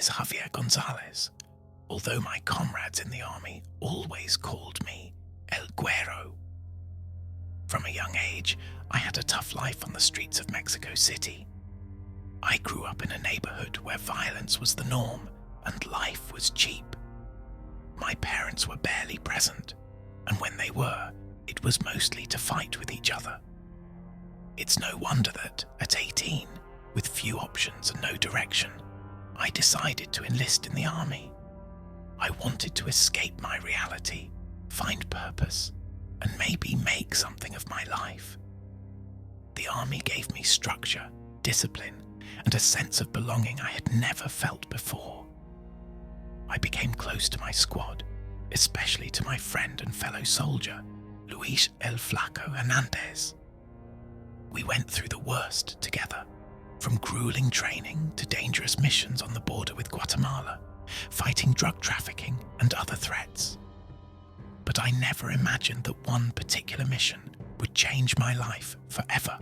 is Javier Gonzalez, although my comrades in the army always called me El Güero. From a young age, I had a tough life on the streets of Mexico City. I grew up in a neighborhood where violence was the norm and life was cheap. My parents were barely present, and when they were, it was mostly to fight with each other. It's no wonder that, at 18, with few options and no direction, I decided to enlist in the army. I wanted to escape my reality, find purpose, and maybe make something of my life. The army gave me structure, discipline, and a sense of belonging I had never felt before. I became close to my squad, especially to my friend and fellow soldier, Luis El Flaco Hernandez. We went through the worst together, from grueling training to dangerous missions on the border with Guatemala, fighting drug trafficking and other threats. But I never imagined that one particular mission would change my life forever,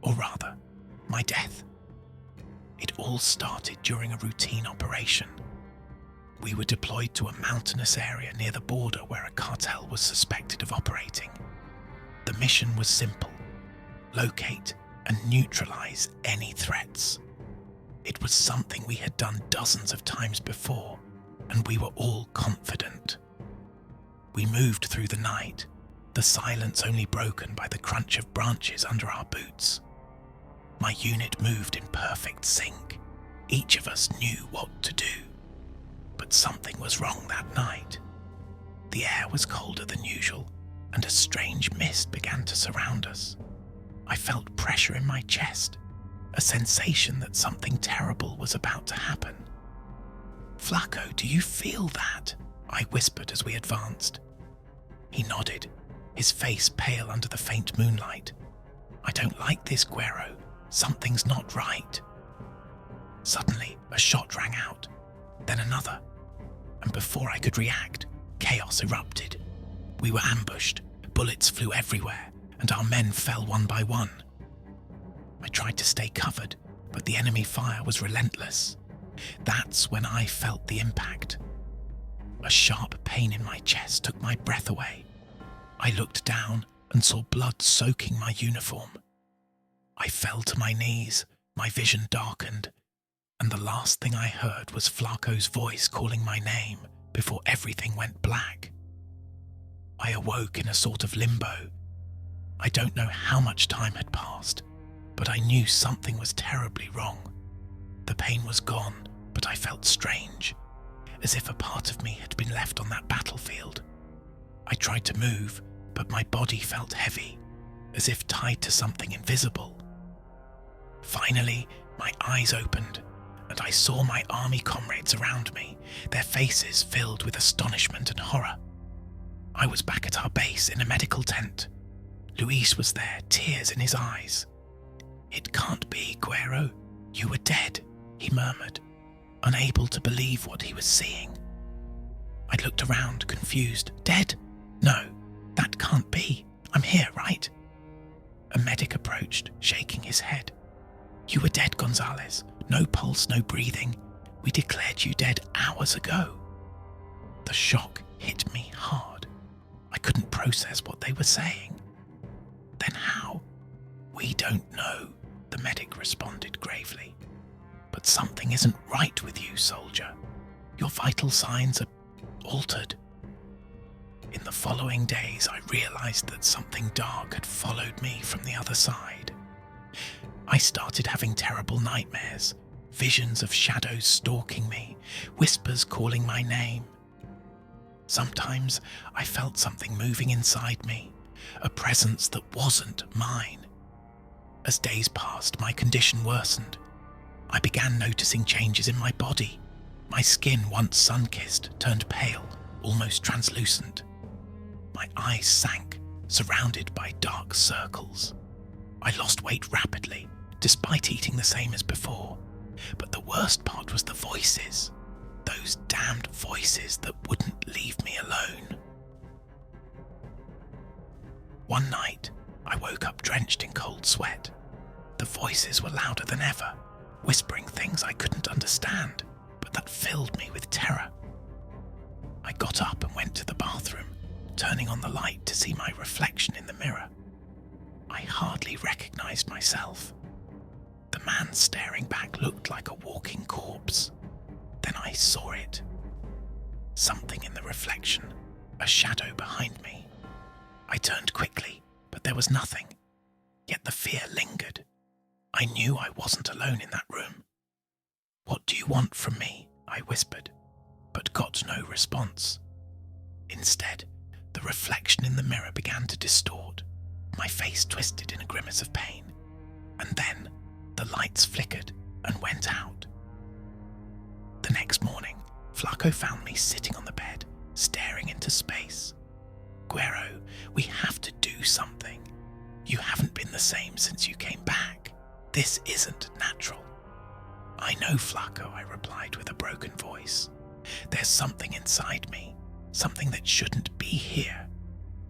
or rather, my death. It all started during a routine operation. We were deployed to a mountainous area near the border where a cartel was suspected of operating. The mission was simple: locate and neutralize any threats. It was something we had done dozens of times before, and we were all confident. We moved through the night, the silence only broken by the crunch of branches under our boots. My unit moved in perfect sync. Each of us knew what to do. But something was wrong that night. The air was colder than usual, and a strange mist began to surround us. I felt pressure in my chest, a sensation that something terrible was about to happen. "Flaco, do you feel that?" I whispered as we advanced. He nodded, his face pale under the faint moonlight. "I don't like this, Güero. Something's not right." Suddenly, a shot rang out, then another, and before I could react, chaos erupted. We were ambushed, bullets flew everywhere, and our men fell one by one. I tried to stay covered, but the enemy fire was relentless. That's when I felt the impact. A sharp pain in my chest took my breath away. I looked down and saw blood soaking my uniform. I fell to my knees, my vision darkened, and the last thing I heard was Flaco's voice calling my name before everything went black. I awoke in a sort of limbo. I don't know how much time had passed, but I knew something was terribly wrong. The pain was gone, but I felt strange, as if a part of me had been left on that battlefield. I tried to move, but my body felt heavy, as if tied to something invisible. Finally, my eyes opened, and I saw my army comrades around me, their faces filled with astonishment and horror. I was back at our base in a medical tent. Luis was there, tears in his eyes. "It can't be, Güero. You were dead," he murmured, unable to believe what he was seeing. I looked around, confused. "Dead? No, that can't be. I'm here, right?" A medic approached, shaking his head. "You were dead, Gonzalez. No pulse, no breathing. We declared you dead hours ago." The shock hit me hard. I couldn't process what they were saying. "Then how?" "We don't know," the medic responded gravely. "But something isn't right with you, soldier. Your vital signs are altered." In the following days, I realized that something dark had followed me from the other side. I started having terrible nightmares, visions of shadows stalking me, whispers calling my name. Sometimes I felt something moving inside me, a presence that wasn't mine. As days passed, my condition worsened. I began noticing changes in my body. My skin, once sun-kissed, turned pale, almost translucent. My eyes sank, surrounded by dark circles. I lost weight rapidly, despite eating the same as before. But the worst part was the voices. Those damned voices that wouldn't leave me alone. One night, I woke up drenched in cold sweat. The voices were louder than ever, whispering things I couldn't understand, but but that filled me with terror. I got up and went to the bathroom, turning on the light to see my reflection in the mirror. I hardly recognized myself. The man staring back looked like a walking corpse. Then I saw it. Something in the reflection, a shadow behind me. I turned quickly, but there was nothing. Yet the fear lingered. I knew I wasn't alone in that room. "What do you want from me?" I whispered, but got no response. Instead, the reflection in the mirror began to distort. My face twisted in a grimace of pain, and then the lights flickered and went out. The next morning, Flaco found me sitting on the bed, staring into space. "Guero, we have to do something. You haven't been the same since you came back. This isn't natural." "I know, Flaco," I replied with a broken voice. "There's something inside me, something that shouldn't be here.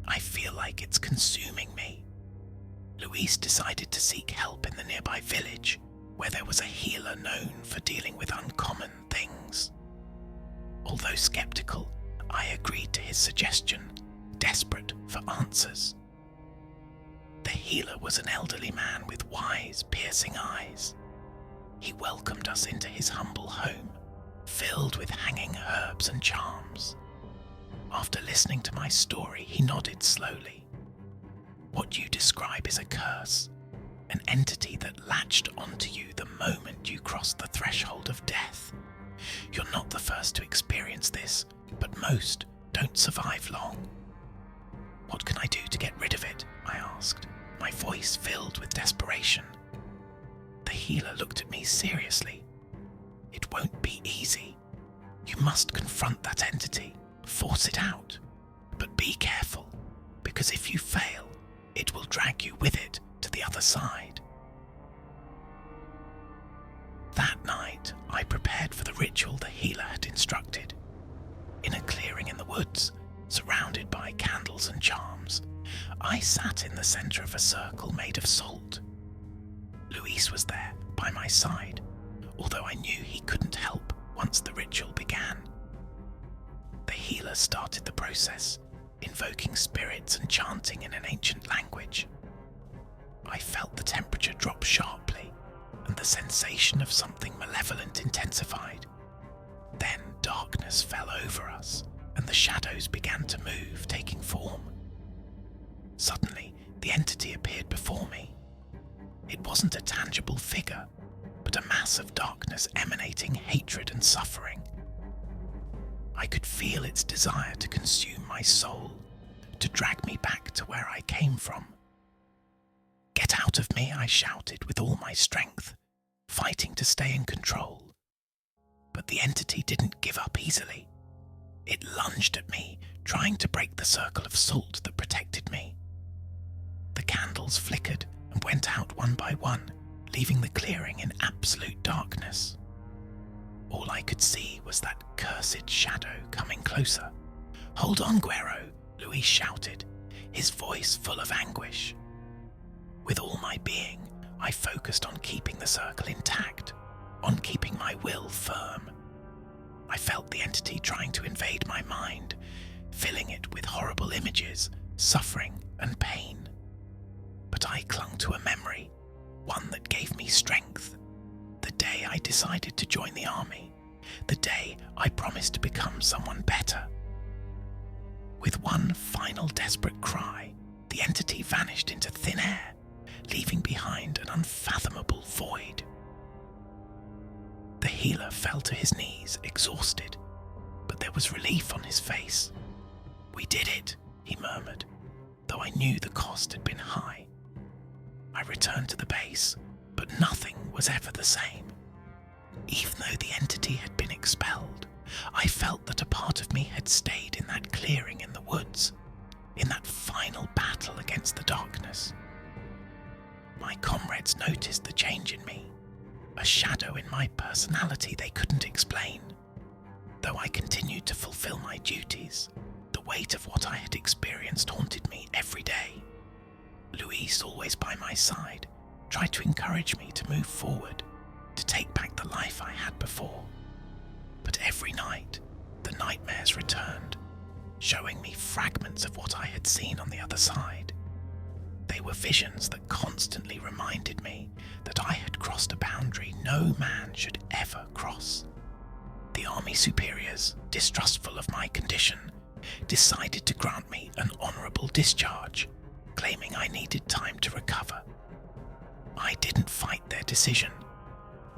I feel like it's consuming me." Luis decided to seek help in the nearby village, where there was a healer known for dealing with uncommon things. Although skeptical, I agreed to his suggestion, desperate for answers. The healer was an elderly man with wise, piercing eyes. He welcomed us into his humble home, filled with hanging herbs and charms. After listening to my story, he nodded slowly. "What you describe is a curse, an entity that latched onto you the moment you crossed the threshold of death. You're not the first to experience this, but most don't survive long." "What can I do to get rid of it?" I asked, my voice filled with desperation. The healer looked at me seriously. "It won't be easy. You must confront that entity, force it out. But be careful, because if you fail, it will drag you with it to the other side." That night, I prepared for the ritual the healer had instructed. In a clearing in the woods, surrounded by candles and charms, I sat in the center of a circle made of salt. Luis was there, by my side, although I knew he couldn't help once the ritual began. The healer started the process, invoking spirits and chanting in an ancient language. I felt the temperature drop sharply, and the sensation of something malevolent intensified. Then darkness fell over us, and the shadows began to move, taking form. Suddenly, the entity appeared before me. It wasn't a tangible figure, but a mass of darkness emanating hatred and suffering. I could feel its desire to consume my soul, to drag me back to where I came from. "Get out of me," I shouted with all my strength, fighting to stay in control. But the entity didn't give up easily. It lunged at me, trying to break the circle of salt that protected me. The candles flickered and went out one by one, leaving the clearing in absolute darkness. All I could see was that cursed shadow coming closer. "Hold on, Guero," Luis shouted, his voice full of anguish. With all my being, I focused on keeping the circle intact, on keeping my will firm. I felt the entity trying to invade my mind, filling it with horrible images, suffering and pain. But I clung to a memory, one that gave me strength. The day I decided to join the army, the day I promised to become someone better. With one final desperate cry, the entity vanished into thin air, leaving behind an unfathomable void. The healer fell to his knees, exhausted, but there was relief on his face. "We did it," he murmured, though I knew the cost had been high. I returned to the base, but nothing was ever the same. Even though the entity had been expelled, I felt that a part of me had stayed in that clearing in the woods, in that final battle against the darkness. My comrades noticed the change in me, a shadow in my personality they couldn't explain. Though I continued to fulfill my duties, the weight of what I had experienced haunted me every day. Luis, always by my side, tried to encourage me to move forward, to take back the life I had before. showing me fragments of what I had seen on the other side. They were visions that constantly reminded me that I had crossed a boundary no man should ever cross. The army superiors, distrustful of my condition, decided to grant me an honourable discharge, claiming I needed time to recover. I didn't fight their decision.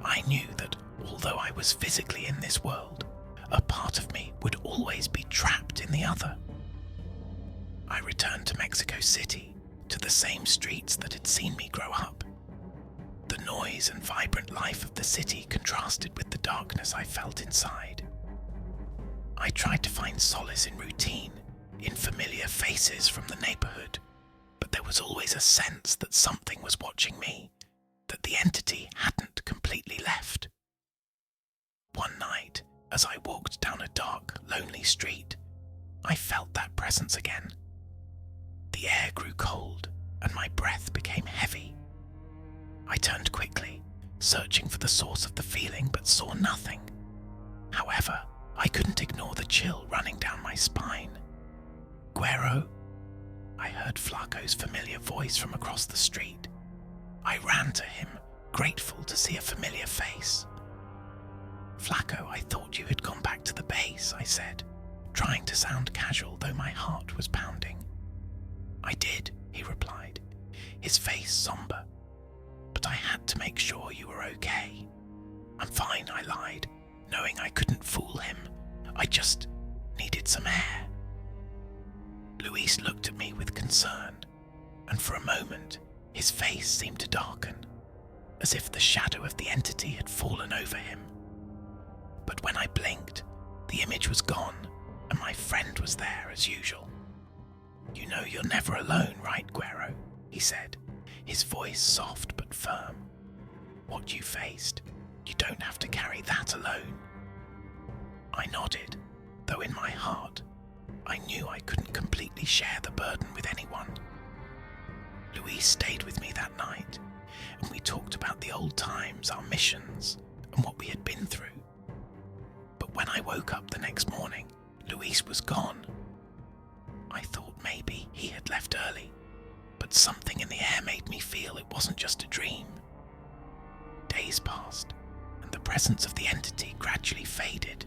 I knew that although I was physically in this world, a part of me would always be trapped in the other. I returned to Mexico City, to the same streets that had seen me grow up. The noise and vibrant life of the city contrasted with the darkness I felt inside. I tried to find solace in routine, in familiar faces from the neighborhood, but there was always a sense that something was watching me, that the entity hadn't completely left. One night, as I walked down a dark, lonely street, I felt that presence again. The air grew cold, and my breath became heavy. I turned quickly, searching for the source of the feeling, but saw nothing. However, I couldn't ignore the chill running down my spine. "Guero?" I heard Flaco's familiar voice from across the street. I ran to him, grateful to see a familiar face. "Flaco, I thought you had gone back to the base," I said, trying to sound casual though my heart was pounding. "I did," he replied, his face somber. "But I had to make sure you were okay." "I'm fine," I lied, knowing I couldn't fool him. "I just needed some air." Luis looked at me with concern, and for a moment his face seemed to darken, as if the shadow of the entity had fallen over him. But when I blinked, the image was gone, and my friend was there as usual. "You know you're never alone, right, Guero?" he said, his voice soft but firm. "What you faced, you don't have to carry that alone." I nodded, though in my heart, I knew I couldn't completely share the burden with anyone. Luis stayed with me that night, and we talked about the old times, our missions, and what we had been through. But when I woke up the next morning, Luis was gone. I thought maybe he had left early, but something in the air made me feel it wasn't just a dream. Days passed, and the presence of the entity gradually faded.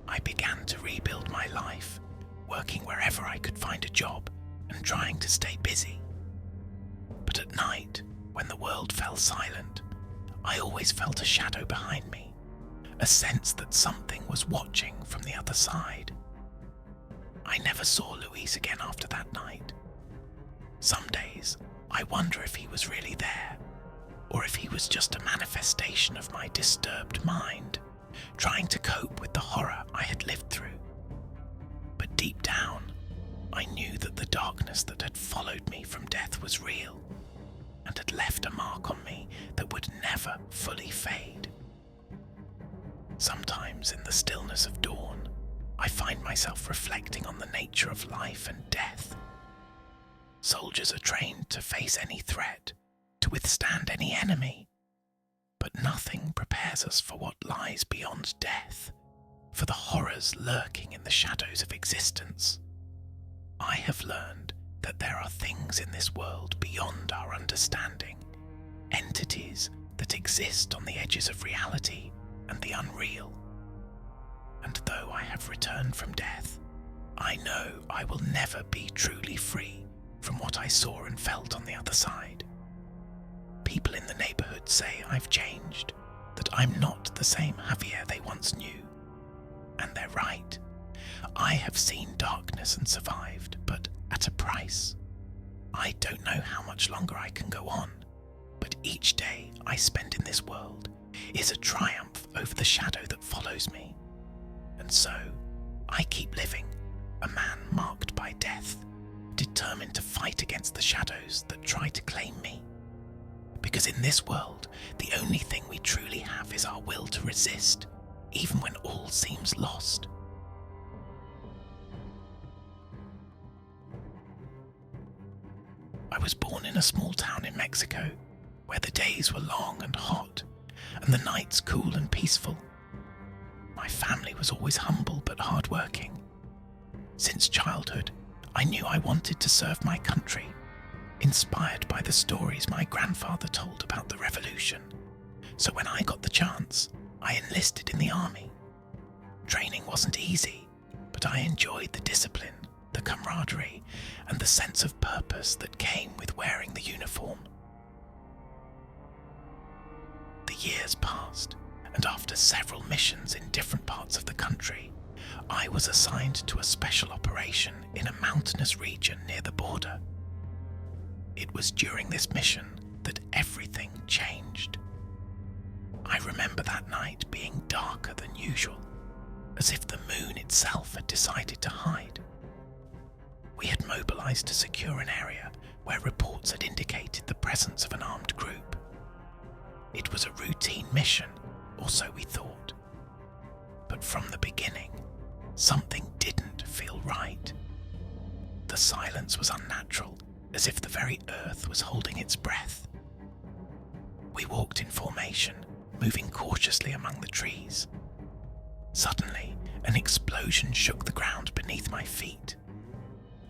I began to rebuild my life, working wherever I could find a job and trying to stay busy. But at night, when the world fell silent, I always felt a shadow behind me, a sense that something was watching from the other side. I never saw Luis again after that night. Some days, I wonder if he was really there, or if he was just a manifestation of my disturbed mind, trying to cope with the horror I had lived through. But deep down, I knew that the darkness that had followed me from death was real, and had left a mark on me that would never fully fade. Sometimes in the stillness of dawn, I find myself reflecting on the nature of life and death. Soldiers are trained to face any threat, to withstand any enemy, but nothing prepares us for what lies beyond death, for the horrors lurking in the shadows of existence. I have learned that there are things in this world beyond our understanding, entities that exist on the edges of reality and the unreal. And though I have returned from death, I know I will never be truly free from what I saw and felt on the other side. People in the neighborhood say I've changed, that I'm not the same Javier they once knew. And they're right. I have seen darkness and survived, but at a price. I don't know how much longer I can go on, but each day I spend in this world is a triumph over the shadow that follows me. And so, I keep living, a man marked by death, determined to fight against the shadows that try to claim me. Because in this world, the only thing we truly have is our will to resist, even when all seems lost. I was born in a small town in Mexico, where the days were long and hot, and the nights cool and peaceful. My family was always humble but hard-working. Since childhood, I knew I wanted to serve my country, inspired by the stories my grandfather told about the revolution. So when I got the chance, I enlisted in the army. Training wasn't easy, but I enjoyed the discipline, the camaraderie, and the sense of purpose that came with wearing the uniform. The years passed, and after several missions in different parts of the country, I was assigned to a special operation in a mountainous region near the border. It was during this mission that everything changed. I remember that night being darker than usual, as if the moon itself had decided to hide. We had mobilized to secure an area where reports had indicated the presence of an armed group. It was a routine mission, or so we thought. But from the beginning, something didn't feel right. The silence was unnatural, as if the very earth was holding its breath. We walked in formation, moving cautiously among the trees. Suddenly, an explosion shook the ground beneath my feet.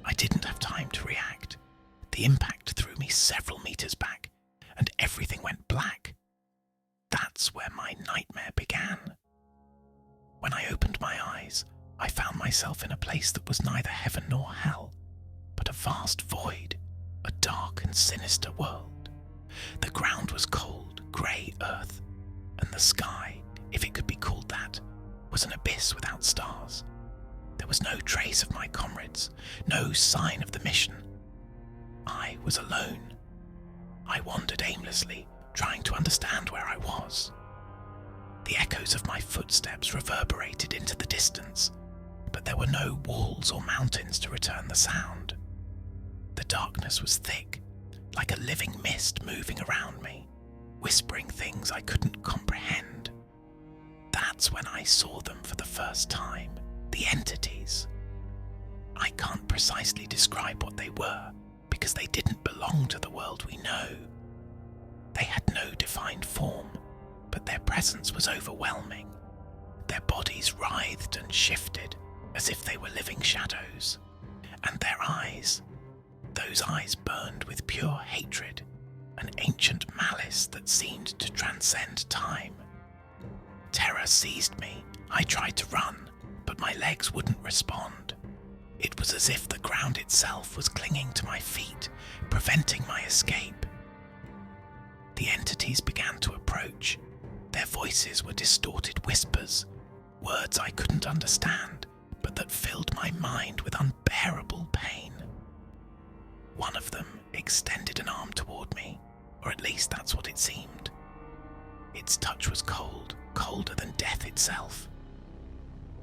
I didn't have time to react. The impact threw me several meters back, and everything went black. That's where my nightmare began. When I opened my eyes, I found myself in a place that was neither heaven nor hell, but a vast void, a dark and sinister world. The ground was cold, grey earth, and the sky, if it could be called that, was an abyss without stars. There was no trace of my comrades, no sign of the mission. I was alone. I wandered aimlessly, trying to understand where I was. The echoes of my footsteps reverberated into the distance, but there were no walls or mountains to return the sound. The darkness was thick, like a living mist moving around me, whispering things I couldn't comprehend. That's when I saw them for the first time, the entities. I can't precisely describe what they were, because they didn't belong to the world we know. They had no defined form, but their presence was overwhelming. Their bodies writhed and shifted, as if they were living shadows. And their eyes, those eyes burned with pure hatred, an ancient malice that seemed to transcend time. Terror seized me. I tried to run, but my legs wouldn't respond. It was as if the ground itself was clinging to my feet, preventing my escape. The entities began to approach. Their voices were distorted whispers, words I couldn't understand, but that filled my mind with unbearable pain. One of them extended an arm toward me, or at least that's what it seemed. Its touch was cold, colder than death itself.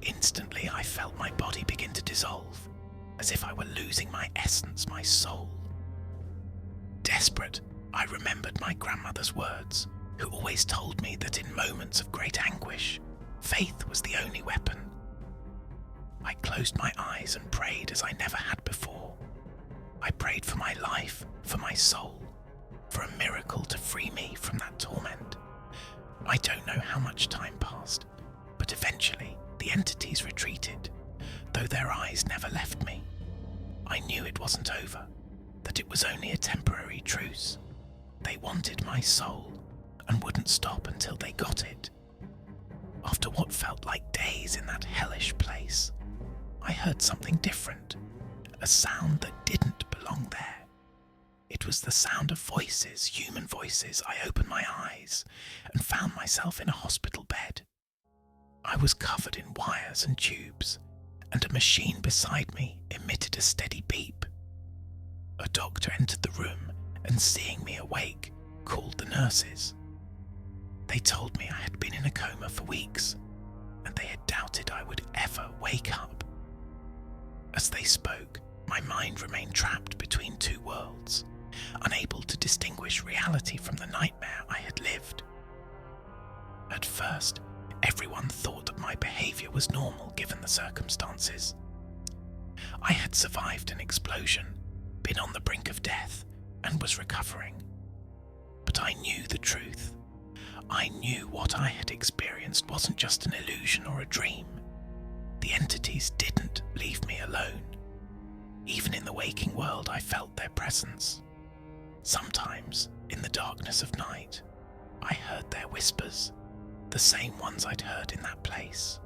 Instantly, I felt my body begin to dissolve, as if I were losing my essence, my soul. Desperate, I remembered my grandmother's words, who always told me that in moments of great anguish, faith was the only weapon. I closed my eyes and prayed as I never had before. I prayed for my life, for my soul, for a miracle to free me from that torment. I don't know how much time passed, but eventually the entities retreated, though their eyes never left me. I knew it wasn't over, that it was only a temporary truce. They wanted my soul and wouldn't stop until they got it. After what felt like days in that hellish place, I heard something different, a sound that didn't belong there. It was the sound of voices, human voices. I opened my eyes and found myself in a hospital bed. I was covered in wires and tubes, and a machine beside me emitted a steady beep. A doctor entered the room and, seeing me awake, called the nurses. They told me I had been in a coma for weeks, and they had doubted I would ever wake up. As they spoke, my mind remained trapped between two worlds, unable to distinguish reality from the nightmare I had lived. At first, everyone thought that my behavior was normal given the circumstances. I had survived an explosion, been on the brink of death, and was recovering. But I knew the truth. I knew what I had experienced wasn't just an illusion or a dream. The entities didn't leave me alone. Even in the waking world, I felt their presence. Sometimes, in the darkness of night, I heard their whispers, the same ones I'd heard in that place.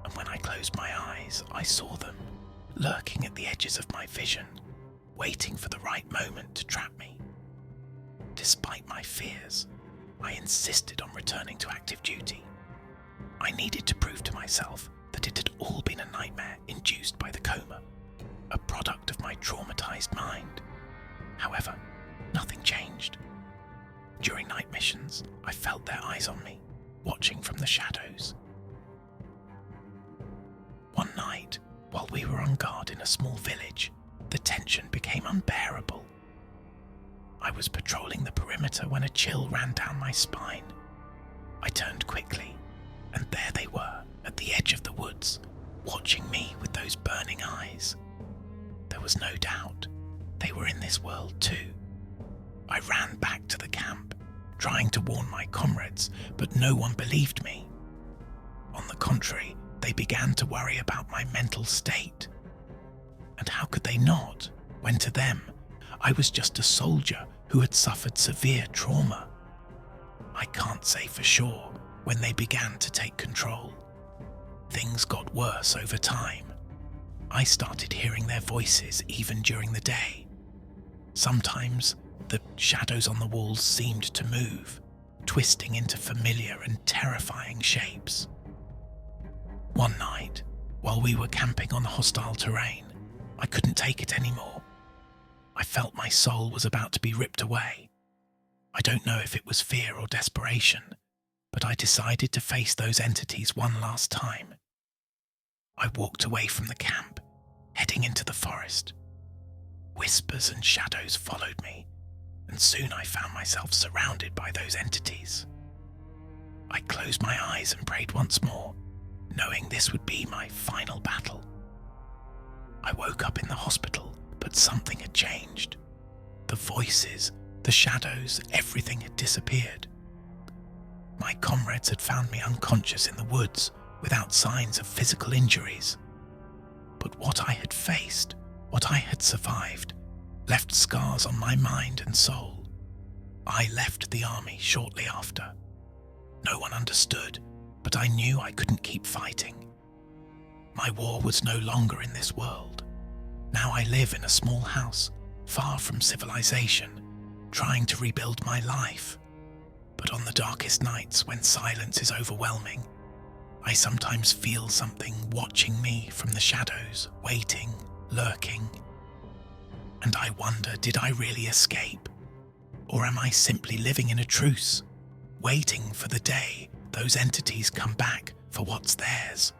And when I closed my eyes, I saw them, lurking at the edges of my vision, waiting for the right moment to trap me. Despite my fears, I insisted on returning to active duty. I needed to prove to myself that it had all been a nightmare induced by the coma, a product of my traumatized mind. However, nothing changed. During night missions, I felt their eyes on me, watching from the shadows. One night, while we were on guard in a small village, the tension became unbearable. I was patrolling the perimeter when a chill ran down my spine. I turned quickly, and there they were, at the edge of the woods, watching me with those burning eyes. There was no doubt they were in this world too. I ran back to the camp, trying to warn my comrades, but no one believed me. On the contrary, they began to worry about my mental state. And how could they not, when to them, I was just a soldier who had suffered severe trauma? I can't say for sure when they began to take control. Things got worse over time. I started hearing their voices even during the day. Sometimes the shadows on the walls seemed to move, twisting into familiar and terrifying shapes. One night, while we were camping on hostile terrain, I couldn't take it anymore. I felt my soul was about to be ripped away. I don't know if it was fear or desperation, but I decided to face those entities one last time. I walked away from the camp, heading into the forest. Whispers and shadows followed me, and soon I found myself surrounded by those entities. I closed my eyes and prayed once more, knowing this would be my final battle. I woke up in the hospital, but something had changed. The voices, the shadows, everything had disappeared. My comrades had found me unconscious in the woods, without signs of physical injuries. But what I had faced, what I had survived, left scars on my mind and soul. I left the army shortly after. No one understood, but I knew I couldn't keep fighting. My war was no longer in this world. Now I live in a small house, far from civilization, trying to rebuild my life. But on the darkest nights, when silence is overwhelming, I sometimes feel something watching me from the shadows, waiting, lurking. And I wonder, did I really escape? Or am I simply living in a truce, waiting for the day those entities come back for what's theirs?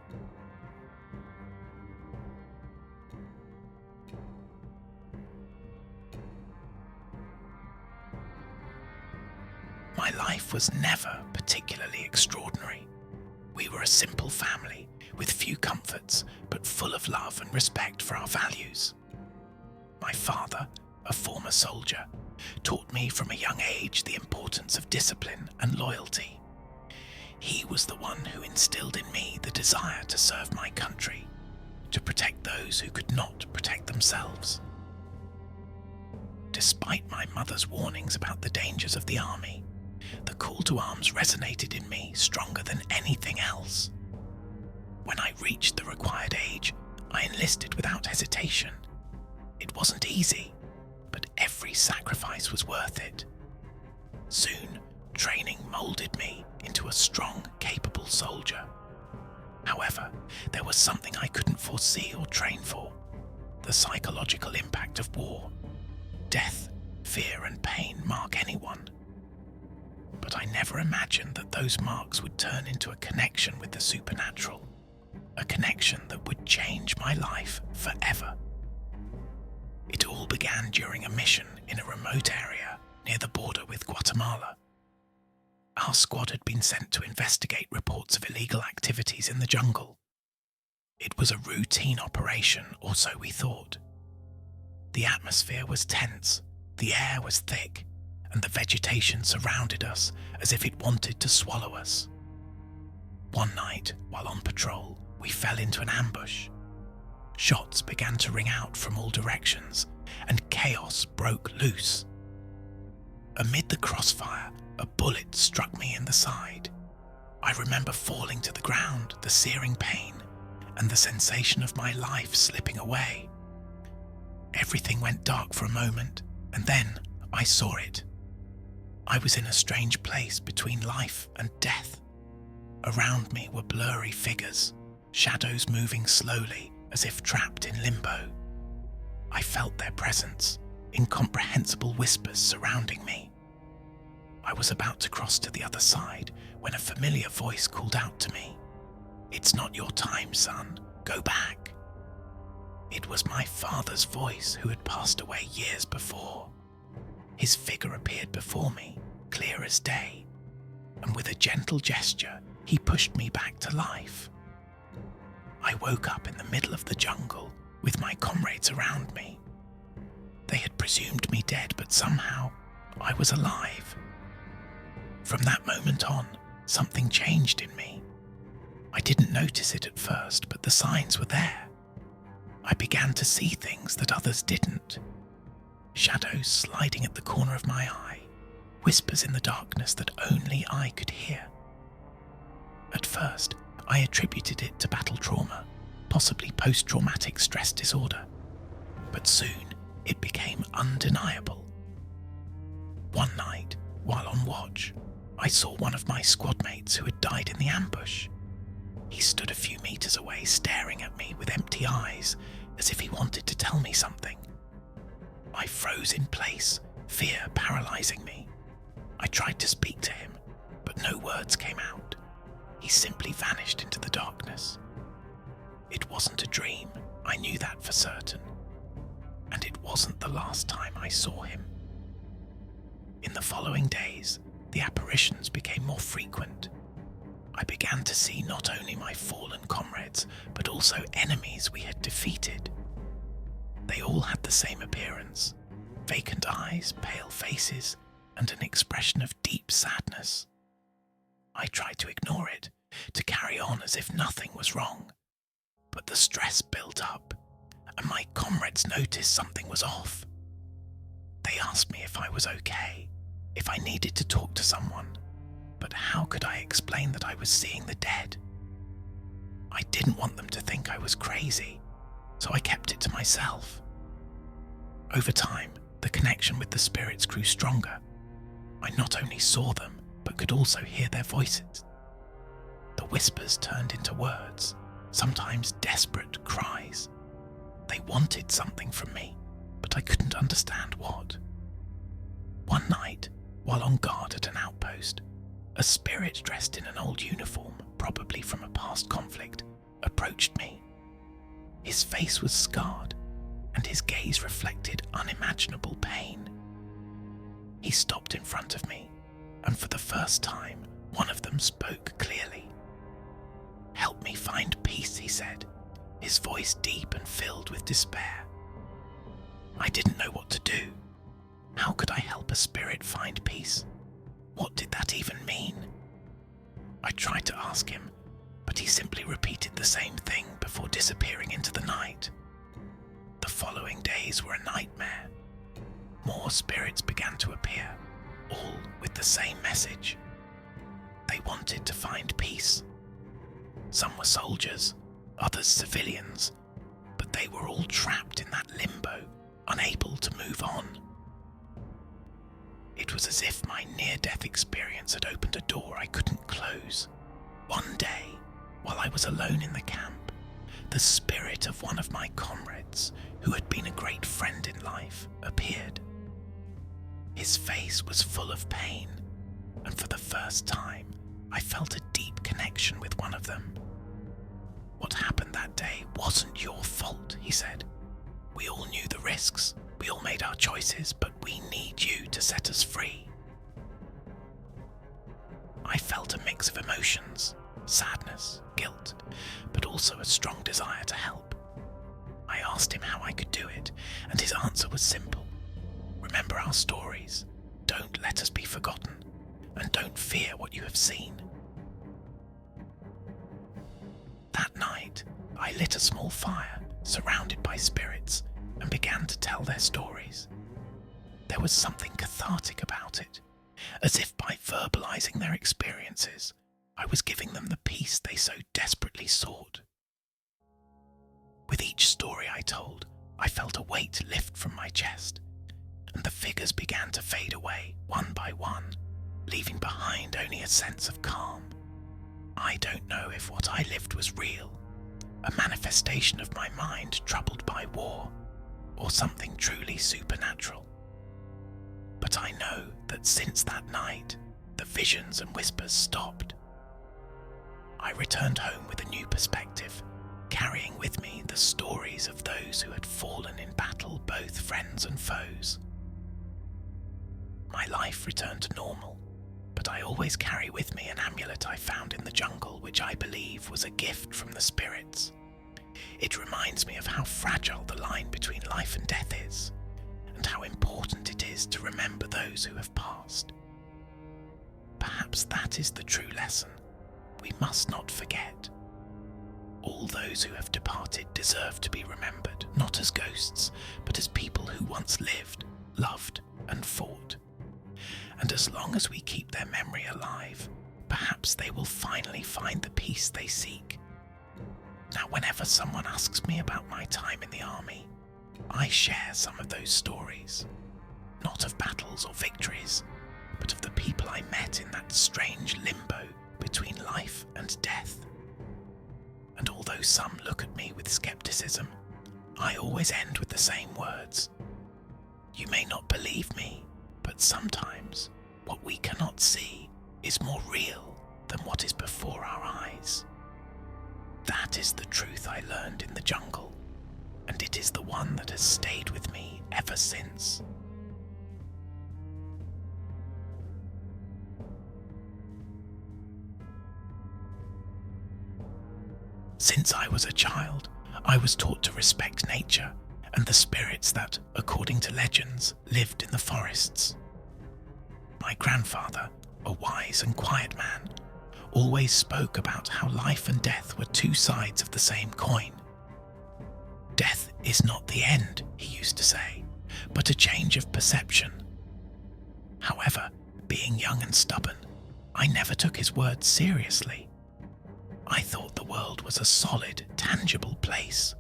My life was never particularly extraordinary. We were a simple family with few comforts, but full of love and respect for our values. My father, a former soldier, taught me from a young age the importance of discipline and loyalty. He was the one who instilled in me the desire to serve my country, to protect those who could not protect themselves. Despite my mother's warnings about the dangers of the army, the call to arms resonated in me stronger than anything else. When I reached the required age, I enlisted without hesitation. It wasn't easy, but every sacrifice was worth it. Soon, training molded me into a strong, capable soldier. However, there was something I couldn't foresee or train for: the psychological impact of war. Death, fear, and pain mark anyone. But I never imagined that those marks would turn into a connection with the supernatural, a connection that would change my life forever. It all began during a mission in a remote area near the border with Guatemala. Our squad had been sent to investigate reports of illegal activities in the jungle. It was a routine operation, or so we thought. The atmosphere was tense, the air was thick, and the vegetation surrounded us as if it wanted to swallow us. One night, while on patrol, we we fell into an ambush. Shots began to ring out from all directions, and chaos broke loose. Amid the crossfire, a bullet struck me in the side. I remember falling to the ground, the searing pain, and the sensation of my life slipping away. Everything went dark for a moment, and then I saw it. I was in a strange place between life and death. Around me were blurry figures, shadows moving slowly as if trapped in limbo. I felt their presence, incomprehensible whispers surrounding me. I was about to cross to the other side when a familiar voice called out to me, "It's not your time, son. Go back." It was my father's voice, who had passed away years before. His figure appeared before me, clear as day, and with a gentle gesture, he pushed me back to life. I woke up in the middle of the jungle with my comrades around me. They had presumed me dead, but somehow I was alive. From that moment on, something changed in me. I didn't notice it at first, but the signs were there. I began to see things that others didn't. Shadows sliding at the corner of my eye, whispers in the darkness that only I could hear. At first, I attributed it to battle trauma, possibly post-traumatic stress disorder. But soon, it became undeniable. One night, while on watch, I saw one of my squad mates who had died in the ambush. He stood a few meters away, staring at me with empty eyes, as if he wanted to tell me something. I froze in place, fear paralyzing me. I tried to speak to him, but no words came out. He simply vanished into the darkness. It wasn't a dream, I knew that for certain. And it wasn't the last time I saw him. In the following days, the apparitions became more frequent. I began to see not only my fallen comrades, but also enemies we had defeated. They all had the same appearance: vacant eyes, pale faces, and an expression of deep sadness. I tried to ignore it, to carry on as if nothing was wrong. But the stress built up, and my comrades noticed something was off. They asked me if I was okay, if I needed to talk to someone. But how could I explain that I was seeing the dead? I didn't want them to think I was crazy, so I kept it to myself. Over time, the connection with the spirits grew stronger. I not only saw them, but could also hear their voices. The whispers turned into words, sometimes desperate cries. They wanted something from me, but I couldn't understand what. One night, while on guard at an outpost, a spirit dressed in an old uniform, probably from a past conflict, approached me. His face was scarred, and his gaze reflected unimaginable pain. He stopped in front of me, and for the first time, one of them spoke clearly. "Help me find peace," he said, his voice deep and filled with despair. I didn't know what to do. How could I help a spirit find peace? What did that even mean? I tried to ask him, but he simply repeated the same thing before disappearing into the night. The following days were a nightmare. More spirits began to appear, all with the same message. They wanted to find peace. Some were soldiers, others civilians, but they were all trapped in that limbo, unable to move on. It was as if my near-death experience had opened a door I couldn't close. One day, while I was alone in the camp, the spirit of one of my comrades, who had been a great friend in life, appeared. His face was full of pain, and for the first time, I felt a deep connection with one of them. "What happened that day wasn't your fault," he said. "We all knew the risks, we all made our choices, but we need you to set us free." I felt a mix of emotions, sadness, guilt, but also a strong desire to help. I asked him how I could do it, and his answer was simple. "Remember our stories, don't let us be forgotten, and don't fear what you have seen." That night, I lit a small fire, surrounded by spirits, and began to tell their stories. There was something cathartic about it, as if by verbalizing their experiences, I was giving them the peace they so desperately sought. With each story I told, I felt a weight lift from my chest, and the figures began to fade away one by one, leaving behind only a sense of calm. I don't know if what I lived was real, a manifestation of my mind troubled by war, or something truly supernatural. But I know that since that night, the visions and whispers stopped. I returned home with a new perspective, carrying with me the stories of those who had fallen in battle, both friends and foes. My life returned to normal, but I always carry with me an amulet I found in the jungle, which I believe was a gift from the spirits. It reminds me of how fragile the line between life and death is, and how important it is to remember those who have passed. Perhaps that is the true lesson. We must not forget. All those who have departed deserve to be remembered, not as ghosts, but as people who once lived, loved, and fought. And as long as we keep their memory alive, perhaps they will finally find the peace they seek. Now, whenever someone asks me about my time in the army, I share some of those stories, not of battles or victories, but of the people I met in that strange limbo between life and death. And although some look at me with skepticism, I always end with the same words. You may not believe me, but sometimes what we cannot see is more real than what is before our eyes. That is the truth I learned in the jungle, and it is the one that has stayed with me ever since. Since I was a child, I was taught to respect nature and the spirits that, according to legends, lived in the forests. My grandfather, a wise and quiet man, always spoke about how life and death were two sides of the same coin. Death is not the end, he used to say, but a change of perception. However, being young and stubborn, I never took his words seriously. I thought the world was a solid, tangible place,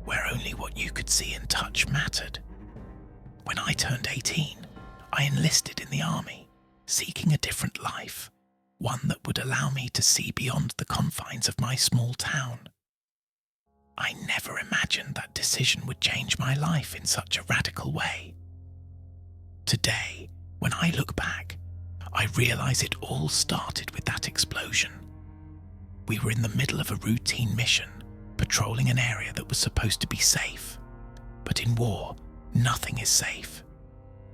where only what you could see and touch mattered. When I turned 18, I enlisted in the army, seeking a different life, one that would allow me to see beyond the confines of my small town. I never imagined that decision would change my life in such a radical way. Today, when I look back, I realize it all started with that explosion. We were in the middle of a routine mission, patrolling an area that was supposed to be safe. But in war, nothing is safe.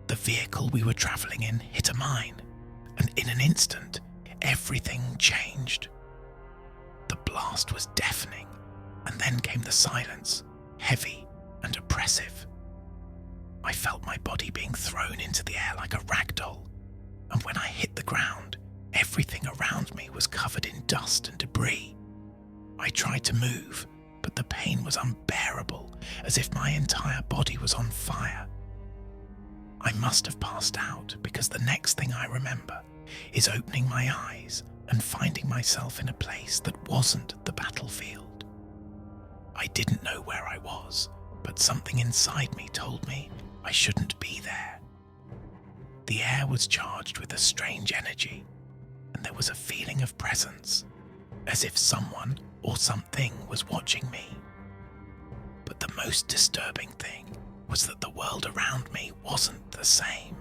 The vehicle we were traveling in hit a mine, and in an instant, everything changed. The blast was deafening, and then came the silence, heavy and oppressive. I felt my body being thrown into the air like a rag doll, and when I hit the ground, everything around me was covered in dust and debris. I tried to move, but the pain was unbearable, as if my entire body was on fire. I must have passed out, because the next thing I remember is opening my eyes and finding myself in a place that wasn't the battlefield. I didn't know where I was, but something inside me told me I shouldn't be there. The air was charged with a strange energy, and there was a feeling of presence, as if someone or something was watching me. But the most disturbing thing was that the world around me wasn't the same.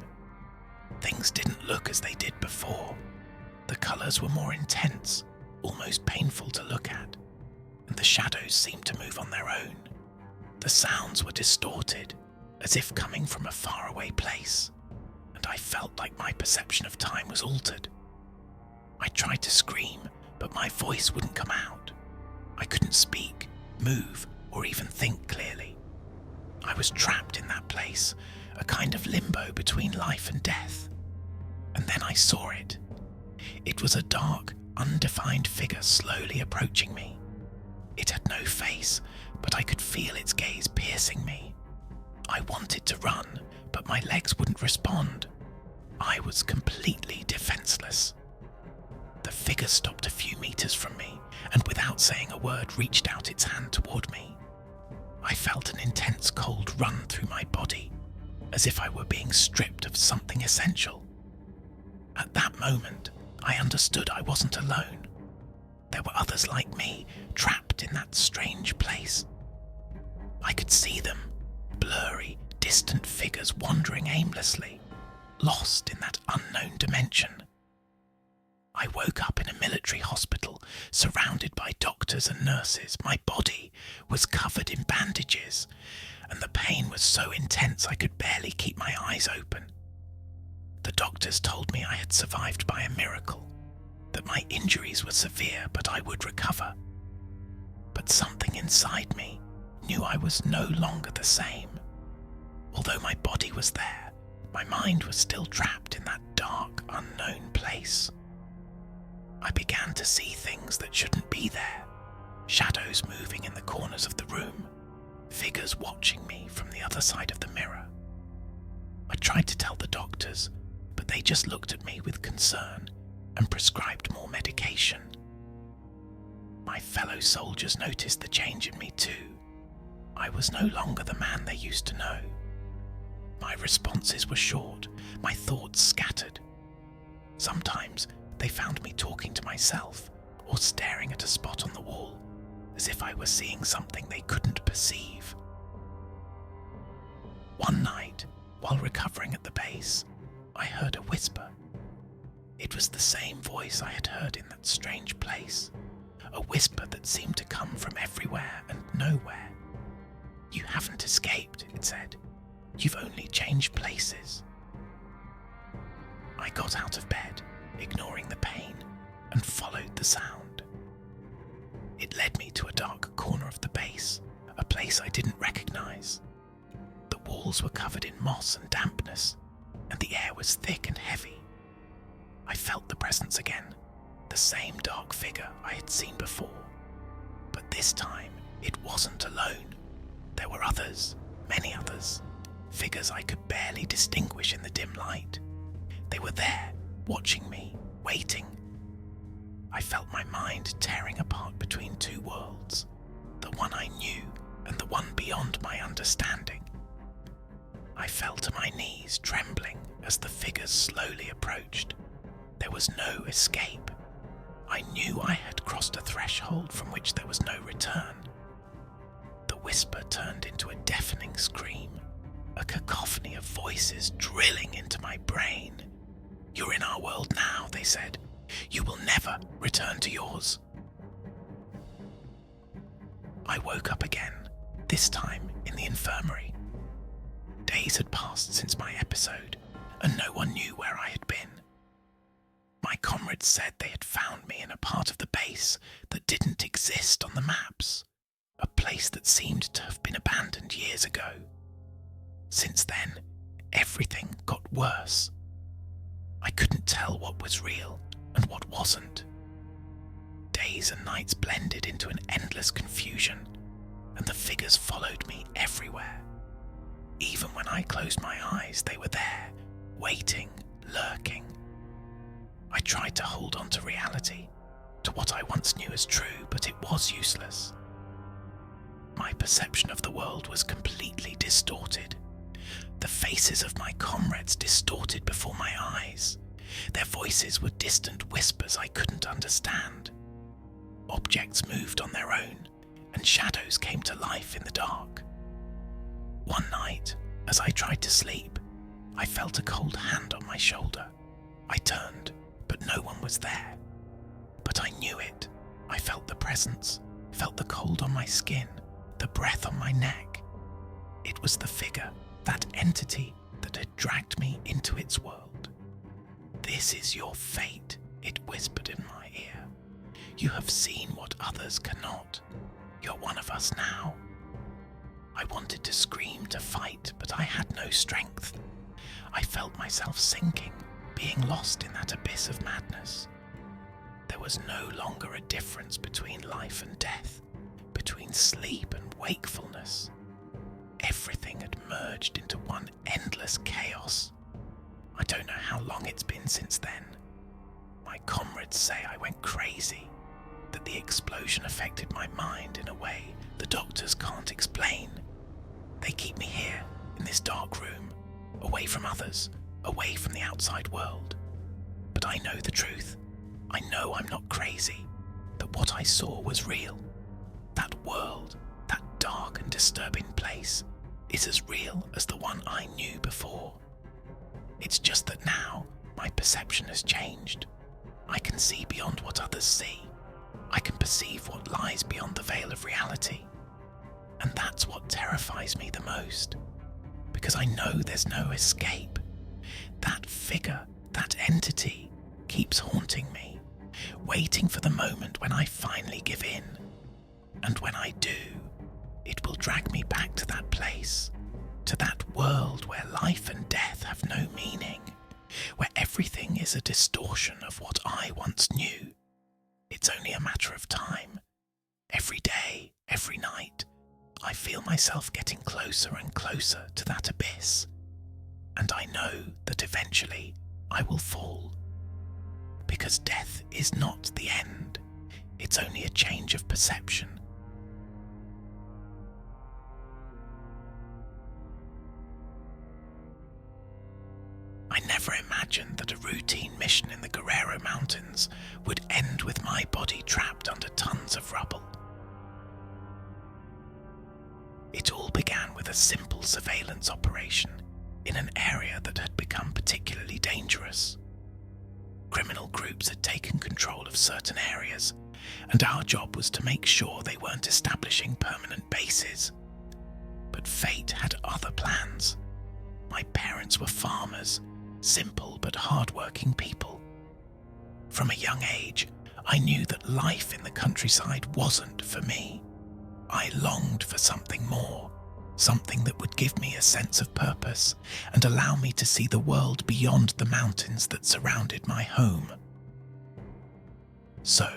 Things didn't look as they did before. The colours were more intense, almost painful to look at, and the shadows seemed to move on their own. The sounds were distorted, as if coming from a faraway place, and I felt like my perception of time was altered. I tried to scream, but my voice wouldn't come out. I couldn't speak, move, or even think clearly. I was trapped in that place, a kind of limbo between life and death. And then I saw it. It was a dark, undefined figure slowly approaching me. It had no face. face, but I could feel its gaze piercing me. I wanted to run, but my legs wouldn't respond. I was completely defenseless. The figure stopped a few meters from me, and without saying a word, reached out its hand toward me. I felt an intense cold run through my body, as if I were being stripped of something essential. At that moment, I understood I wasn't alone. There were others like me, trapped in that strange place. I could see them, blurry, distant figures wandering aimlessly, lost in that unknown dimension. I woke up in a military hospital, surrounded by doctors and nurses. My body was covered in bandages, and the pain was so intense I could barely keep my eyes open. The doctors told me I had survived by a miracle, that my injuries were severe but I would recover. But something inside me knew I was no longer the same. Although my body was there, my mind was still trapped in that dark, unknown place. I began to see things that shouldn't be there, shadows moving in the corners of the room, figures watching me from the other side of the mirror. I tried to tell the doctors, but they just looked at me with concern and prescribed more medication. My fellow soldiers noticed the change in me too. I was no longer the man they used to know. My responses were short, my thoughts scattered. Sometimes they found me talking to myself or staring at a spot on the wall, as if I were seeing something they couldn't perceive. One night, while recovering at the base, I heard a whisper. It was the same voice I had heard in that strange place, a whisper that seemed to come from everywhere and nowhere. "You haven't escaped," it said. "You've only changed places." I got out of bed, ignoring the pain, and followed the sound. It led me to a dark corner of the base, a place I didn't recognize. The walls were covered in moss and dampness, and the air was thick and heavy. I felt the presence again, the same dark figure I had seen before. But this time, it wasn't alone. There were others, many others, figures I could barely distinguish in the dim light. They were there, watching me, waiting. I felt my mind tearing apart between two worlds, the one I knew and the one beyond my understanding. I fell to my knees, trembling as the figures slowly approached. There was no escape. I knew I had crossed a threshold from which there was no return. The whisper turned into a deafening scream, a cacophony of voices drilling into my brain. "You're in our world now," they said. "You will never return to yours." I woke up again, this time in the infirmary. Days had passed since my episode, and no one knew where I had been. My comrades said they had found me in a part of the base that didn't exist on the maps, a place that seemed to have been abandoned years ago. Since then, everything got worse. I couldn't tell what was real and what wasn't. Days and nights blended into an endless confusion, and the figures followed me everywhere. Even when I closed my eyes, they were there, waiting, lurking. I tried to hold on to reality, to what I once knew as true, but it was useless. My perception of the world was completely distorted. The faces of my comrades distorted before my eyes. Their voices were distant whispers I couldn't understand. Objects moved on their own, and shadows came to life in the dark. One night, as I tried to sleep, I felt a cold hand on my shoulder. I turned, but no one was there. But I knew it. I felt the presence, felt the cold on my skin, the breath on my neck. It was the figure, that entity that had dragged me into its world. "This is your fate," it whispered in my ear. "You have seen what others cannot. You're one of us now." I wanted to scream, to fight, but I had no strength. I felt myself sinking, being lost in that abyss of madness. There was no longer a difference between life and death, between sleep and wakefulness. Everything had merged into one endless chaos. I don't know how long it's been since then. My comrades say I went crazy, that the explosion affected my mind in a way the doctors can't explain. They keep me here, in this dark room, away from others, away from the outside world. But I know the truth. I know I'm not crazy, that what I saw was real. That world, that dark and disturbing place, is as real as the one I knew before. It's just that now my perception has changed. I can see beyond what others see. I can perceive what lies beyond the veil of reality. And that's what terrifies me the most, because I know there's no escape. That figure, that entity, keeps haunting me, waiting for the moment when I finally give in. And when I do, it will drag me back to that place, to that world where life and death have no meaning, where everything is a distortion of what I once knew. It's only a matter of time. Every day, every night, I feel myself getting closer and closer to that abyss, and I know that eventually I will fall. Because death is not the end, it's only a change of perception. I never imagined that a routine mission in the Guerrero Mountains would end with my body trapped under tons of rubble. It all began with a simple surveillance operation in an area that had become particularly dangerous. Criminal groups had taken control of certain areas, and our job was to make sure they weren't establishing permanent bases. But fate had other plans. My parents were farmers, simple but hard-working people. From a young age, I knew that life in the countryside wasn't for me. I longed for something more, something that would give me a sense of purpose and allow me to see the world beyond the mountains that surrounded my home. So,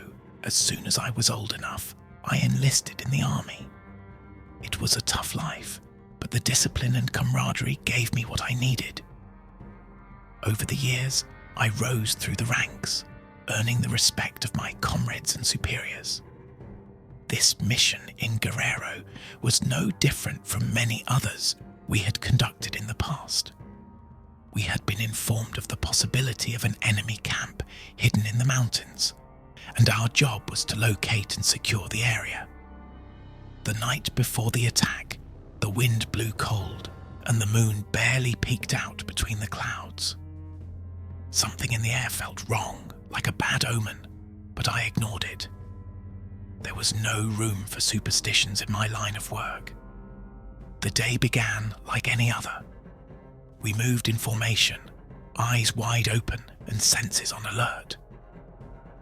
as soon as I was old enough, I enlisted in the army. It was a tough life, but the discipline and camaraderie gave me what I needed. Over the years, I rose through the ranks, earning the respect of my comrades and superiors. This mission in Guerrero was no different from many others we had conducted in the past. We had been informed of the possibility of an enemy camp hidden in the mountains, and our job was to locate and secure the area. The night before the attack, the wind blew cold, and the moon barely peeked out between the clouds. Something in the air felt wrong, like a bad omen, but I ignored it. There was no room for superstitions in my line of work. The day began like any other. We moved in formation, eyes wide open and senses on alert.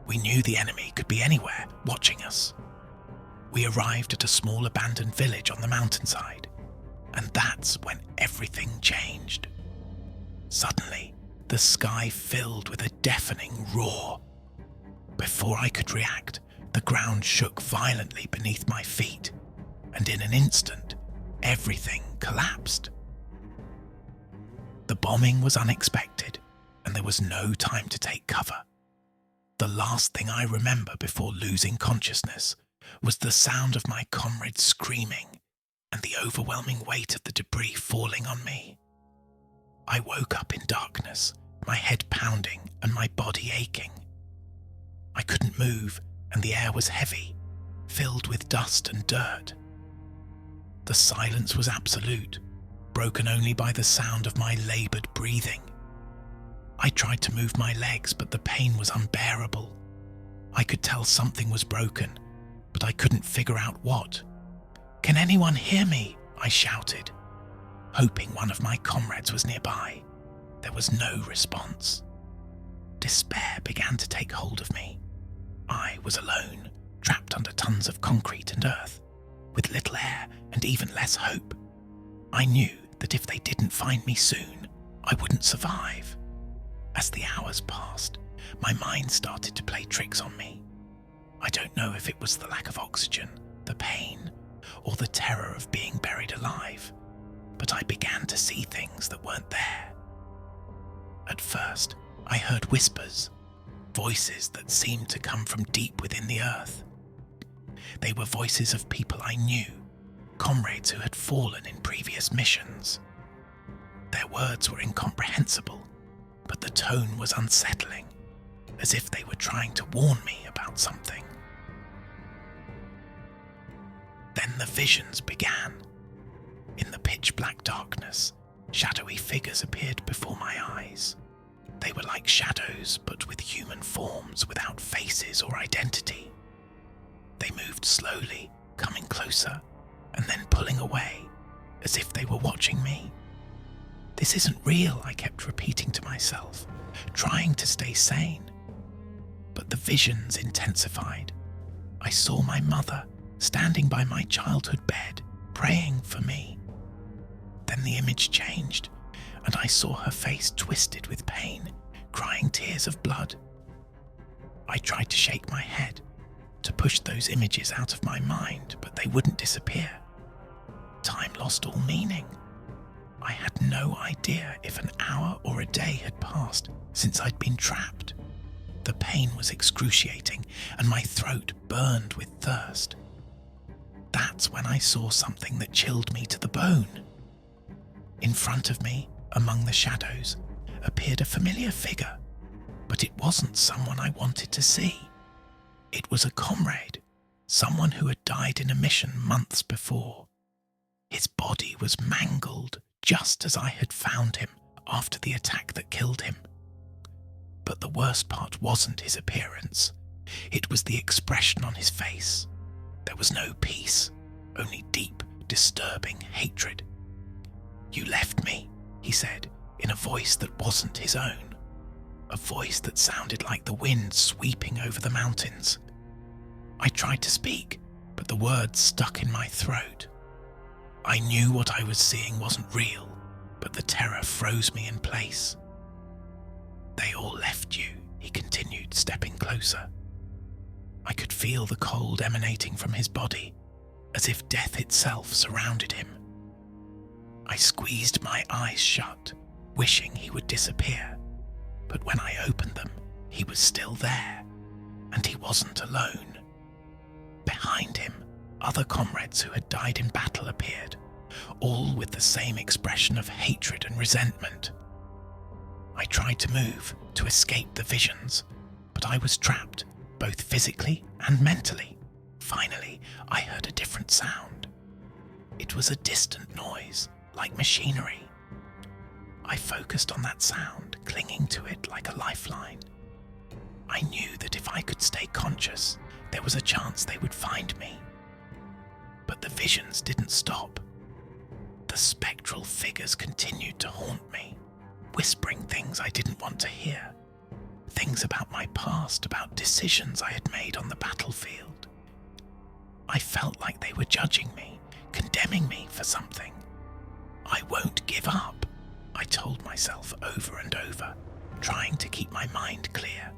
We knew the enemy could be anywhere, watching us. We arrived at a small abandoned village on the mountainside, and that's when everything changed. Suddenly, the sky filled with a deafening roar. Before I could react, the ground shook violently beneath my feet, and in an instant, everything collapsed. The bombing was unexpected, and there was no time to take cover. The last thing I remember before losing consciousness was the sound of my comrades screaming and the overwhelming weight of the debris falling on me. I woke up in darkness, my head pounding and my body aching. I couldn't move, and the air was heavy, filled with dust and dirt. The silence was absolute, broken only by the sound of my labored breathing. I tried to move my legs, but the pain was unbearable. I could tell something was broken, but I couldn't figure out what. "Can anyone hear me?" I shouted, hoping one of my comrades was nearby. There was no response. Despair began to take hold of me. I was alone, trapped under tons of concrete and earth, with little air and even less hope. I knew that if they didn't find me soon, I wouldn't survive. As the hours passed, my mind started to play tricks on me. I don't know if it was the lack of oxygen, the pain, or the terror of being buried alive, but I began to see things that weren't there. At first, I heard whispers, voices that seemed to come from deep within the earth. They were voices of people I knew, comrades who had fallen in previous missions. Their words were incomprehensible, but the tone was unsettling, as if they were trying to warn me about something. Then the visions began. In the pitch-black darkness, shadowy figures appeared before my eyes. They were like shadows, but with human forms, without faces or identity. They moved slowly, coming closer, and then pulling away, as if they were watching me. This isn't real, I kept repeating to myself, trying to stay sane. But the visions intensified. I saw my mother standing by my childhood bed, praying for me. Then the image changed, and I saw her face twisted with pain, crying tears of blood. I tried to shake my head, to push those images out of my mind, but they wouldn't disappear. Time lost all meaning. I had no idea if an hour or a day had passed since I'd been trapped. The pain was excruciating, and my throat burned with thirst. That's when I saw something that chilled me to the bone. In front of me, among the shadows, appeared a familiar figure, but it wasn't someone I wanted to see. It was a comrade, someone who had died in a mission months before. His body was mangled just as I had found him after the attack that killed him. But the worst part wasn't his appearance. It was the expression on his face. There was no peace, only deep, disturbing hatred. "You left me," he said, in a voice that wasn't his own. A voice that sounded like the wind sweeping over the mountains. I tried to speak, but the words stuck in my throat. I knew what I was seeing wasn't real, but the terror froze me in place. "They all left you," he continued, stepping closer. I could feel the cold emanating from his body, as if death itself surrounded him. I squeezed my eyes shut, wishing he would disappear, but when I opened them, he was still there, and he wasn't alone. Behind him, other comrades who had died in battle appeared, all with the same expression of hatred and resentment. I tried to move, to escape the visions, but I was trapped, both physically and mentally. Finally, I heard a different sound. It was a distant noise, like machinery. I focused on that sound, clinging to it like a lifeline. I knew that if I could stay conscious, there was a chance they would find me. But the visions didn't stop. The spectral figures continued to haunt me, whispering things I didn't want to hear. Things about my past, about decisions I had made on the battlefield. I felt like they were judging me, condemning me for something. "I won't give up," I told myself over and over, trying to keep my mind clear.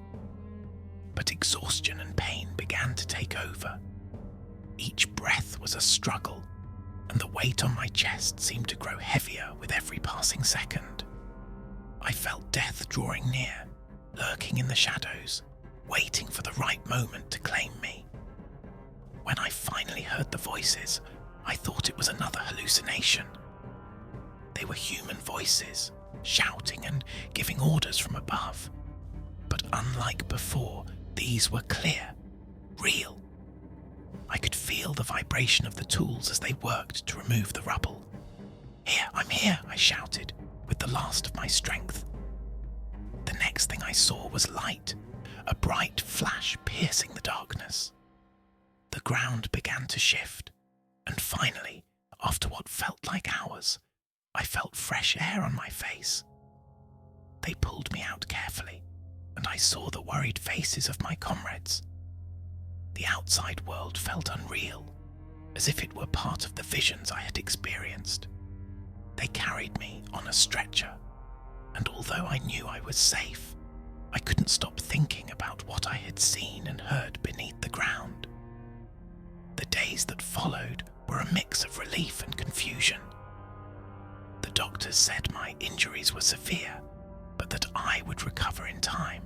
But exhaustion and pain began to take over. Each breath was a struggle, and the weight on my chest seemed to grow heavier with every passing second. I felt death drawing near, lurking in the shadows, waiting for the right moment to claim me. When I finally heard the voices, I thought it was another hallucination. They were human voices, shouting and giving orders from above. But unlike before, these were clear, real. I could feel the vibration of the tools as they worked to remove the rubble. "Here, I'm here," I shouted, with the last of my strength. The next thing I saw was light, a bright flash piercing the darkness. The ground began to shift, and finally, after what felt like hours, I felt fresh air on my face. They pulled me out carefully, and I saw the worried faces of my comrades. The outside world felt unreal, as if it were part of the visions I had experienced. They carried me on a stretcher, and although I knew I was safe, I couldn't stop thinking about what I had seen and heard beneath the ground. The days that followed were a a mix of relief and confusion. The doctors said my injuries were severe, but that I would recover in time.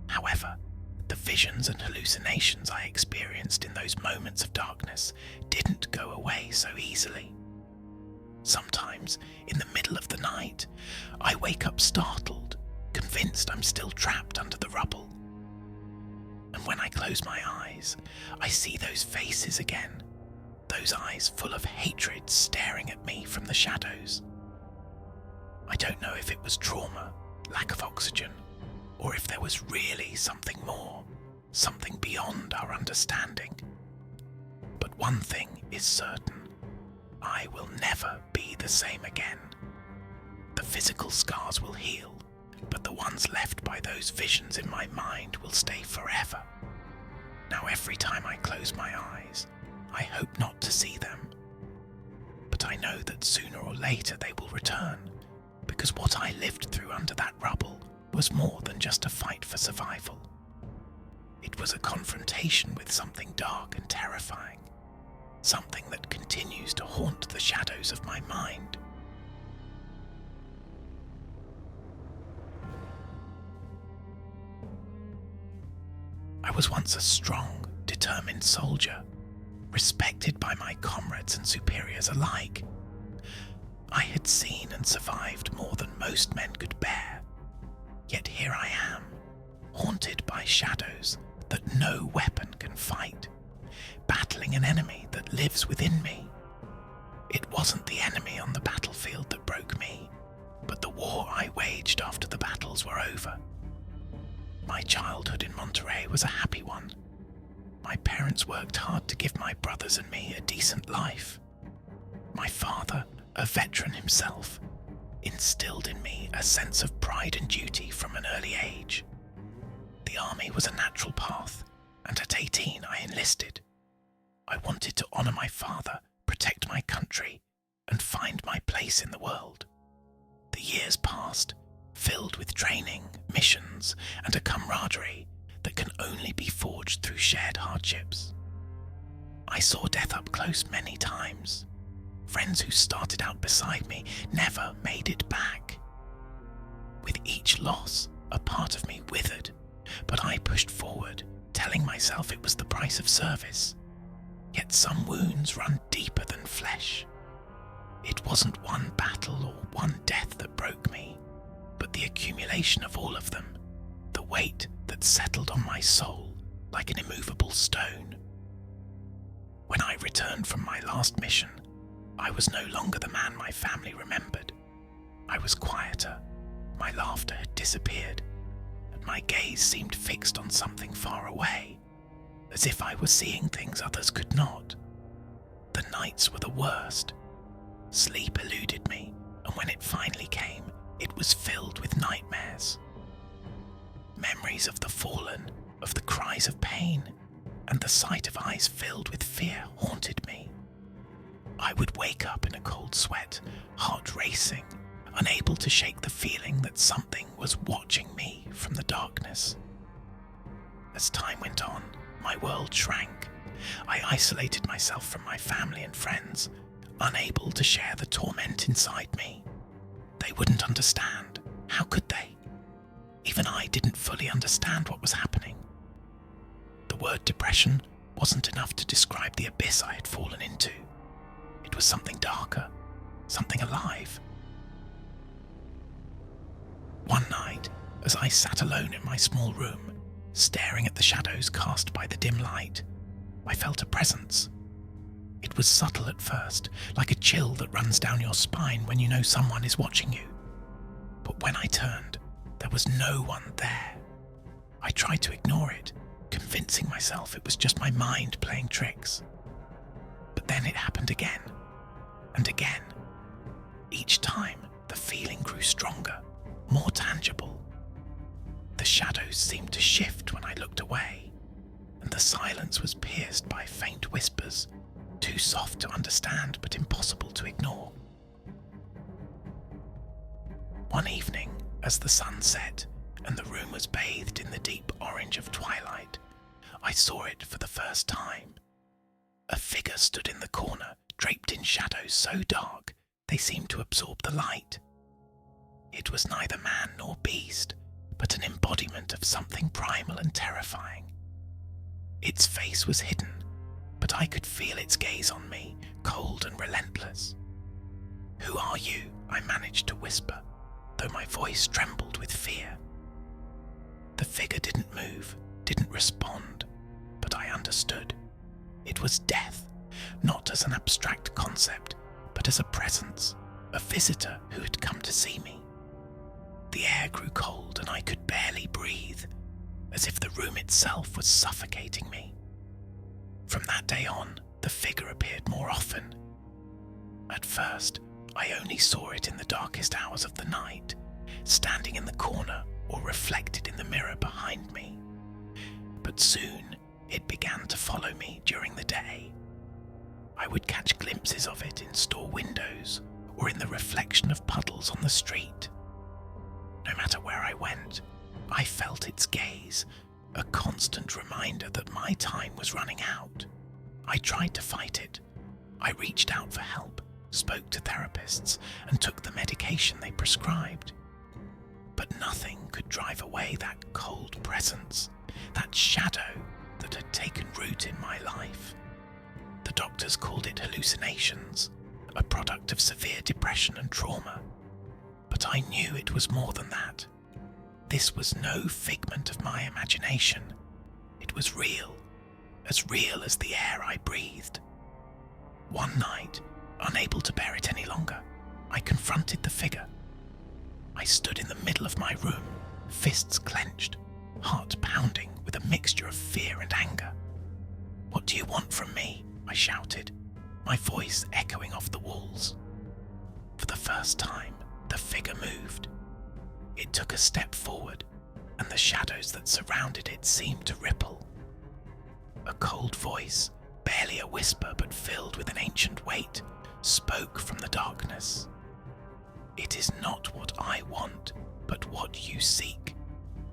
However, the visions and hallucinations I experienced in those moments of darkness didn't go away so easily. Sometimes, in the middle of the night, I wake up startled, convinced I'm still trapped under the rubble. And when I close my eyes, I see those faces again, those eyes full of hatred staring at me from the shadows. I don't know if it was trauma, lack of oxygen, or if there was really something more, something beyond our understanding. But one thing is certain. I will never be the same again. The physical scars will heal, but the ones left by those visions in my mind will stay forever. Now every time I close my eyes, I hope not to see them. But I know that sooner or later they will return, because what I lived through under that rubble was more than just a fight for survival. It was a confrontation with something dark and terrifying, something that continues to haunt the shadows of my mind. I was once a strong, determined soldier, respected by my comrades and superiors alike. I had seen and survived more than most men could bear. Yet here I am, haunted by shadows that no weapon can fight, battling an enemy that lives within me. It wasn't the enemy on the battlefield that broke me, but the war I waged after the battles were over. My childhood in Monterey was a happy one. My parents worked hard to give my brothers and me a decent life. My father, a veteran himself, instilled in me a sense of pride and duty from an early age. The army was a natural path, and at 18 I enlisted. I wanted to honor my father, protect my country, and find my place in the world. The years passed, filled with training, missions, and a camaraderie that can only be forged through shared hardships. I saw death up close many times. Friends who started out beside me never made it back. With each loss, a part of me withered, but I pushed forward, telling myself it was the price of service. Yet some wounds run deeper than flesh. It wasn't one battle or one death that broke me, but the accumulation of all of them, the weight that settled on my soul like an immovable stone. When I returned from my last mission, I was no longer the man my family remembered. I was quieter, my laughter had disappeared, and my gaze seemed fixed on something far away, as if I was seeing things others could not. The nights were the worst. Sleep eluded me, and when it finally came, it was filled with nightmares. Memories of the fallen, of the cries of pain, and the sight of eyes filled with fear haunted me. I would wake up in a cold sweat, heart racing, unable to shake the feeling that something was watching me from the darkness. As time went on, my world shrank. I isolated myself from my family and friends, unable to share the torment inside me. They wouldn't understand. How could they? Even I didn't fully understand what was happening. The word depression wasn't enough to describe the abyss I had fallen into. It was something darker, something alive. One night, as I sat alone in my small room, staring at the shadows cast by the dim light, I felt a presence. It was subtle at first, like a chill that runs down your spine when you know someone is watching you. But when I turned, there was no one there. I tried to ignore it, convincing myself it was just my mind playing tricks. But then it happened again, and again. Each time, the feeling grew stronger, more tangible. The shadows seemed to shift when I looked away, and the silence was pierced by faint whispers, too soft to understand but impossible to ignore. One evening, as the sun set and the room was bathed in the deep orange of twilight, I saw it for the first time. A figure stood in the corner, shadows so dark they seemed to absorb the light. It was neither man nor beast, but an embodiment of something primal and terrifying. Its face was hidden, but I could feel its gaze on me, cold and relentless. "Who are you?" I managed to whisper, though my voice trembled with fear. The figure didn't move, didn't respond, but I understood. It was death, not as an abstract concept, but as a presence, a visitor who had come to see me. The air grew cold and I could barely breathe, as if the room itself was suffocating me. From that day on, the figure appeared more often. At first, I only saw it in the darkest hours of the night, standing in the corner or reflected in the mirror behind me. But soon, it began to follow me during the day. I would catch glimpses of it in store windows or in the reflection of puddles on the street. No matter where I went, I felt its gaze, a constant reminder that my time was running out. I tried to fight it. I reached out for help, spoke to therapists, and took the medication they prescribed. But nothing could drive away that cold presence, that shadow that had taken root in my life. The doctors called it hallucinations, a product of severe depression and trauma. But I knew it was more than that. This was no figment of my imagination. It was real as the air I breathed. One night, unable to bear it any longer, I confronted the figure. I stood in the middle of my room, fists clenched, heart pounding with a mixture of fear and anger. "What do you want from me?" I shouted, my voice echoing off the walls. For the first time, the figure moved. It took a step forward, and the shadows that surrounded it seemed to ripple. A cold voice, barely a whisper but filled with an ancient weight, spoke from the darkness. "It is not what I want, but what you seek."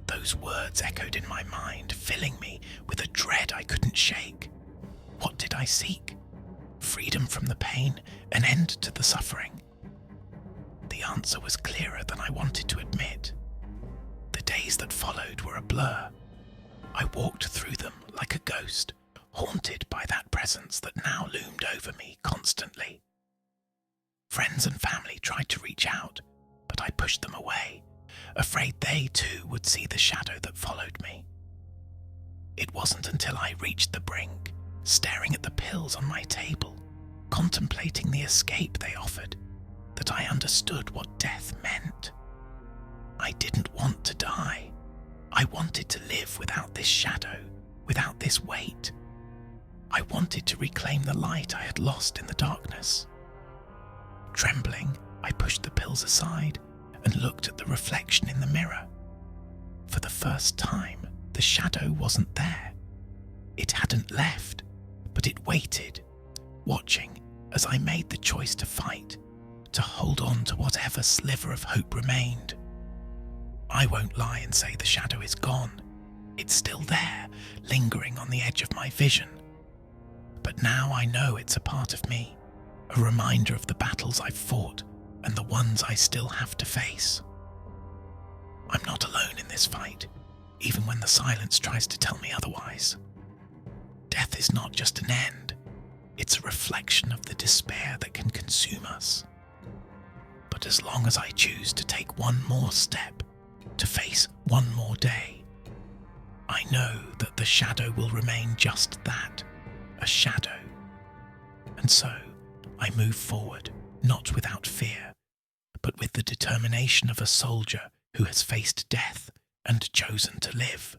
Those words echoed in my mind, filling me with a dread I couldn't shake. What did I seek? Freedom from the pain, an end to the suffering. The answer was clearer than I wanted to admit. The days that followed were a blur. I walked through them like a ghost, haunted by that presence that now loomed over me constantly. Friends and family tried to reach out, but I pushed them away, afraid they too would see the shadow that followed me. It wasn't until I reached the brink, staring at the pills on my table, contemplating the escape they offered, that I understood what death meant. I didn't want to die. I wanted to live without this shadow, without this weight. I wanted to reclaim the light I had lost in the darkness. Trembling, I pushed the pills aside and looked at the reflection in the mirror. For the first time, the shadow wasn't there. It hadn't left, but it waited, watching as I made the choice to fight, to hold on to whatever sliver of hope remained. I won't lie and say the shadow is gone. It's still there, lingering on the edge of my vision. But now I know it's a part of me, a reminder of the battles I've fought and the ones I still have to face. I'm not alone in this fight, even when the silence tries to tell me otherwise. Death is not just an end, it's a reflection of the despair that can consume us. But as long as I choose to take one more step, to face one more day, I know that the shadow will remain just that, a shadow. And so, I move forward, not without fear, but with the determination of a soldier who has faced death and chosen to live.